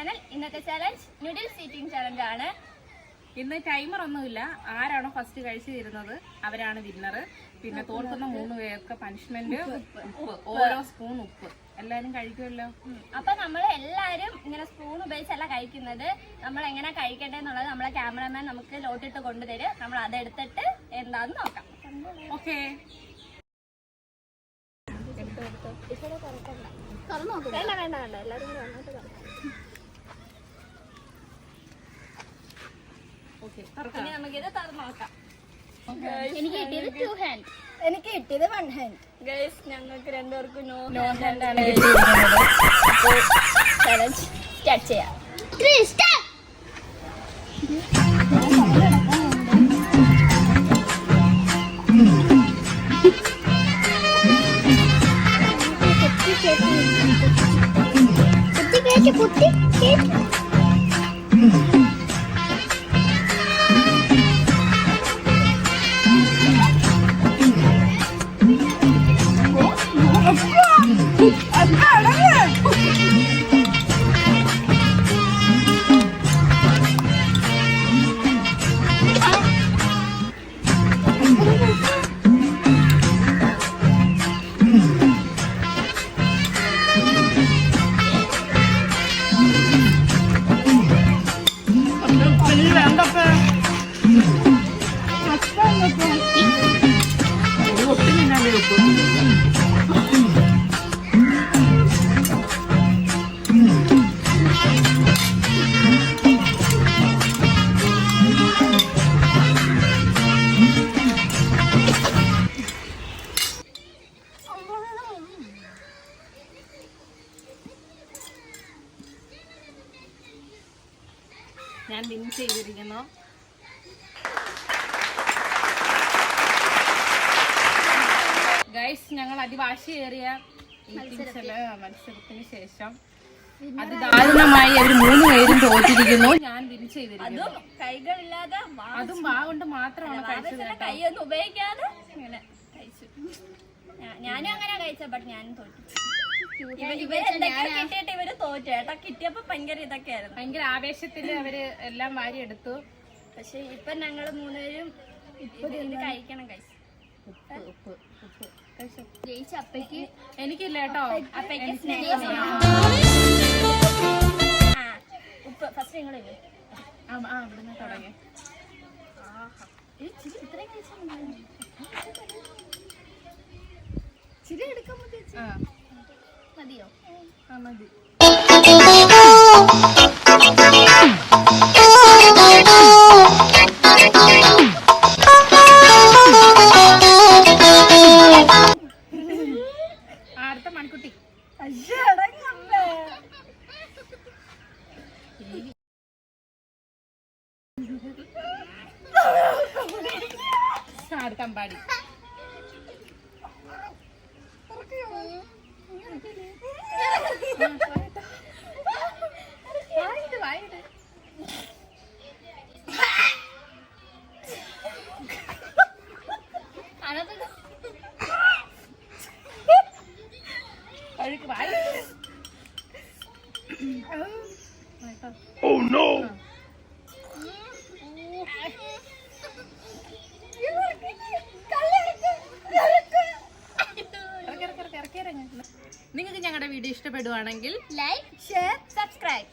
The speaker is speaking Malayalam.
ചാനൽ. ഇന്നത്തെ ചാലഞ്ച് നൂഡിൽസ് ഈറ്റിംഗ് ചാലഞ്ച് ആണ്. ഇന്ന് ടൈമർ ഒന്നുമില്ല. ആരാണോ ഫസ്റ്റ് കഴിച്ചു തരുന്നത് അവരാണ് വിന്നർ. പിന്നെ തോൽക്കുന്ന 3 പേർക്ക് പണിഷ്മെന്റ് ഉപ്പ്, ഓരോ സ്പൂൺ ഉപ്പ്. എല്ലാരും കഴിക്കുമല്ലോ. അപ്പൊ നമ്മൾ എല്ലാരും ഇങ്ങനെ സ്പൂൺ ഉപയോഗിച്ചല്ല കഴിക്കുന്നത്. നമ്മൾ എങ്ങനെ കഴിക്കണ്ടെന്നുള്ളത് നമ്മളെ ക്യാമറമാൻ നമുക്ക് ലോട്ടിട്ട് കൊണ്ടുതരും. നമ്മൾ അതെടുത്തിട്ട് എന്താന്ന് നോക്കാം. ഓക്കെ, വേണ്ട വേണ്ട വേണ്ട, എല്ലാരും കൂടി വന്നിട്ട് ഇനി നമുക്കിത് തുറന്നു നോക്കാം. എനിക്ക് കിട്ടിയത് 2 ഹാൻഡ്, എനിക്ക് കിട്ടിയത് 1 ഹാൻഡ്. ഗൈസ്, ഞങ്ങൾക്ക് രണ്ടുപേർക്കും നോ ഹാൻഡ് ആണ് കിട്ടിയിരിക്കുന്നത്. ചലഞ്ച് സ്റ്റാർട്ട് ചെയ്യാം. 3 സ്റ്റാർട്ട്. കുത്തി ഞാൻ വിൻ ചെയ്തിരിക്കുന്നു. ഗൈസ്, ഞങ്ങൾ അതിവാശിയേറിയ മത്സരത്തിന് ശേഷം അതിദാരുണമായി അവർ 3 പേരും തോറ്റിരിക്കുന്നു. ഞാൻ വിൻ ചെയ്തിരിക്കുന്നു. കൈകളില്ലാതെ, അതും വാ കൊണ്ട് മാത്രമാണ് കഴിച്ചത്. കൈയൊന്നും ഉപയോഗിക്കാതെ ഇങ്ങനെ കഴിച്ചു. ഞാനും അങ്ങനെ കഴിച്ച, ബട്ട് ഞാനും തോറ്റു. കിട്ടിയിട്ട് ഇവര് തോറ്റു കേട്ടോ. കിട്ടിയപ്പോ ഭയങ്കര ഇതൊക്കെയായിരുന്നു, ഭയങ്കര ആവേശത്തില് അവര് എല്ലാം വാരി എടുത്തു. പക്ഷെ ഇപ്പൊ ഞങ്ങള് 3 പേരും ഇത് കഴിക്കണം. കഴിച്ചു ജയിച്ച അപ്പയ്ക്ക് എനിക്കില്ല കേട്ടോ. അപ്പയ്ക്ക് ഉപ്പ് ഫസ്റ്റ് നിങ്ങളില്ലേ ഇവിടുന്ന് തുടങ്ങി. ഇത്രയും കഴിച്ചാൽ ചിരി എടുക്കാൻ മതിയോ? മതി. അടുത്ത മൺകുട്ടി. അടുത്ത അമ്പാടി. Oh no! നിങ്ങൾക്ക് ഞങ്ങളുടെ വീഡിയോ ഇഷ്ടപ്പെടുവാണെങ്കിൽ ലൈക്ക്, ഷെയർ, സബ്സ്ക്രൈബ്.